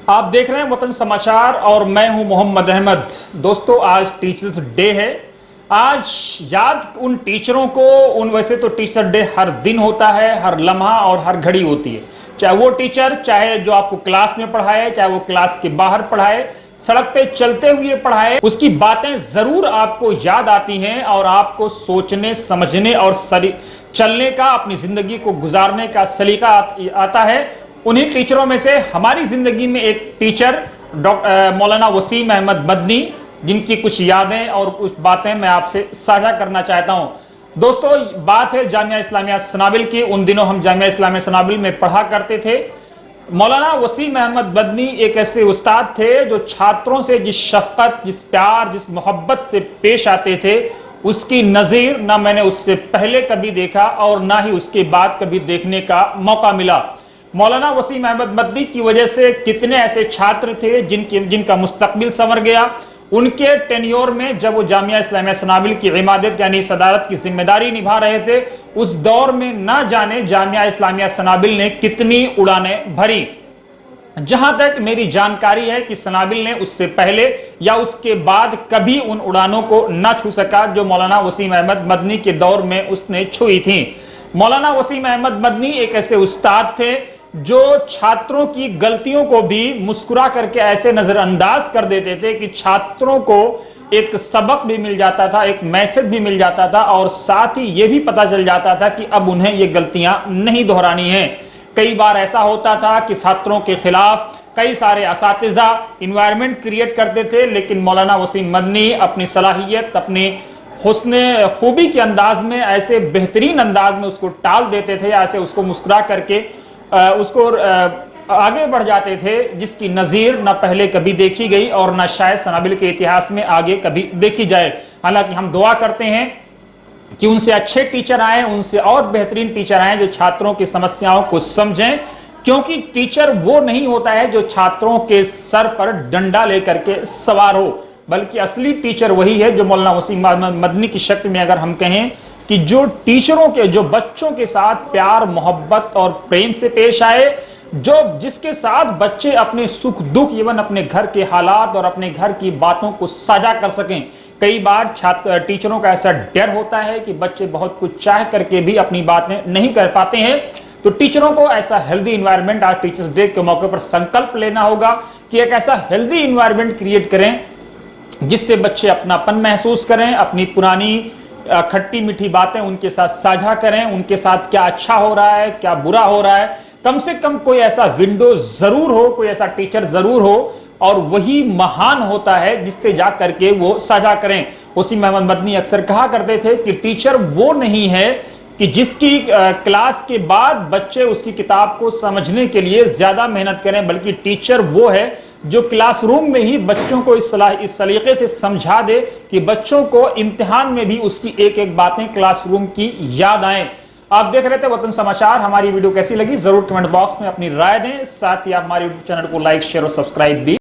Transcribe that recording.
आप देख रहे हैं वतन समाचार और मैं हूं मोहम्मद अहमद। दोस्तों, आज टीचर्स डे है। आज याद उन टीचरों को, वैसे तो टीचर डे हर दिन होता है, हर लम्हा और हर घड़ी होती है। चाहे वो टीचर, चाहे जो आपको क्लास में पढ़ाए, चाहे वो क्लास के बाहर पढ़ाए, सड़क पे चलते हुए पढ़ाए, उसकी बातें जरूर आपको याद आती हैं और आपको सोचने समझने और चलने का, अपनी जिंदगी को गुजारने का सलीका आता है। उन्हीं टीचरों में से हमारी जिंदगी में एक टीचर मौलाना वसीम अहमद मदनी, जिनकी कुछ यादें और कुछ बातें मैं आपसे साझा करना चाहता हूं। दोस्तों, बात है जामिया इस्लामिया सनाबिल की। उन दिनों हम जामिया इस्लामिया सनाबिल में पढ़ा करते थे। मौलाना वसीम अहमद मदनी एक ऐसे उस्ताद थे जो छात्रों से जिस शफकत, जिस प्यार, जिस मोहब्बत से पेश आते थे, उसकी नज़ीर ना मैंने उससे पहले कभी देखा और ना ही उसके बाद कभी देखने का मौका मिला। मौलाना वसीम अहमद मदनी की वजह से कितने ऐसे छात्र थे जिनका मुस्तकबिल संवर गया। उनके टेन्योर में, जब वो जामिया इस्लामिया सनाबिल की इमादत यानी सदारत की जिम्मेदारी निभा रहे थे, उस दौर में ना जाने जामिया इस्लामिया सनाबिल ने कितनी उड़ानें भरी। जहां तक मेरी जानकारी है कि सनाबिल ने उससे पहले या उसके बाद कभी उन उड़ानों को ना छू सका जो मौलाना वसीम अहमद मदनी के दौर में उसने छुई थी। मौलाना वसीम अहमद मदनी एक ऐसे उस्ताद थे जो छात्रों की गलतियों को भी मुस्कुरा करके ऐसे नजरअंदाज कर देते थे कि छात्रों को एक सबक भी मिल जाता था, एक मैसेज भी मिल जाता था और साथ ही यह भी पता चल जाता था कि अब उन्हें ये गलतियां नहीं दोहरानी है। कई बार ऐसा होता था कि छात्रों के खिलाफ कई सारे असातिज़ा इन्वायरमेंट क्रिएट करते थे, लेकिन मौलाना वसीम मदनी अपनी सलाहियत, अपनी हुस्ने खूबी के अंदाज में, ऐसे बेहतरीन अंदाज में उसको टाल देते थे, ऐसे उसको मुस्कुरा करके उसको आगे बढ़ जाते थे, जिसकी नज़ीर ना पहले कभी देखी गई और ना शायद सनाबिल के इतिहास में आगे कभी देखी जाए। हालांकि हम दुआ करते हैं कि उनसे अच्छे टीचर आए, उनसे और बेहतरीन टीचर आए जो छात्रों की समस्याओं को समझें, क्योंकि टीचर वो नहीं होता है जो छात्रों के सर पर डंडा लेकर के सवार हो, बल्कि असली टीचर वही है जो मौलाना वसीम मदनी की शक्ल में अगर हम कहें कि जो टीचरों के, जो बच्चों के साथ प्यार, मोहब्बत और प्रेम से पेश आए, जिसके साथ बच्चे अपने सुख दुख, इवन अपने घर के हालात और अपने घर की बातों को साझा कर सकें। कई बार टीचरों का ऐसा डर होता है कि बच्चे बहुत कुछ चाह करके भी अपनी बातें नहीं कर पाते हैं, तो टीचरों को ऐसा हेल्दी इन्वायरमेंट, आज टीचर्स डे के मौके पर संकल्प लेना होगा कि एक ऐसा हेल्दी इन्वायरमेंट क्रिएट करें जिससे बच्चे अपनापन महसूस करें, अपनी पुरानी खट्टी मीठी बातें उनके साथ साझा करें, उनके साथ क्या अच्छा हो रहा है, क्या बुरा हो रहा है, कम से कम कोई ऐसा विंडो जरूर हो, कोई ऐसा टीचर जरूर हो, और वही महान होता है जिससे जा करके वो साझा करें। वसीम अहमद मदनी अक्सर कहा करते थे कि टीचर वो नहीं है कि जिसकी क्लास के बाद बच्चे उसकी किताब को समझने के लिए ज्यादा मेहनत करें, बल्कि टीचर वो है जो क्लासरूम में ही बच्चों को इस सलीके से समझा दे कि बच्चों को इम्तिहान में भी उसकी एक एक बातें क्लासरूम की याद आए। आप देख रहे थे वतन समाचार। हमारी वीडियो कैसी लगी जरूर कमेंट बॉक्स में अपनी राय दें। साथ ही आप हमारे यूट्यूब चैनल को लाइक, शेयर और सब्सक्राइब भी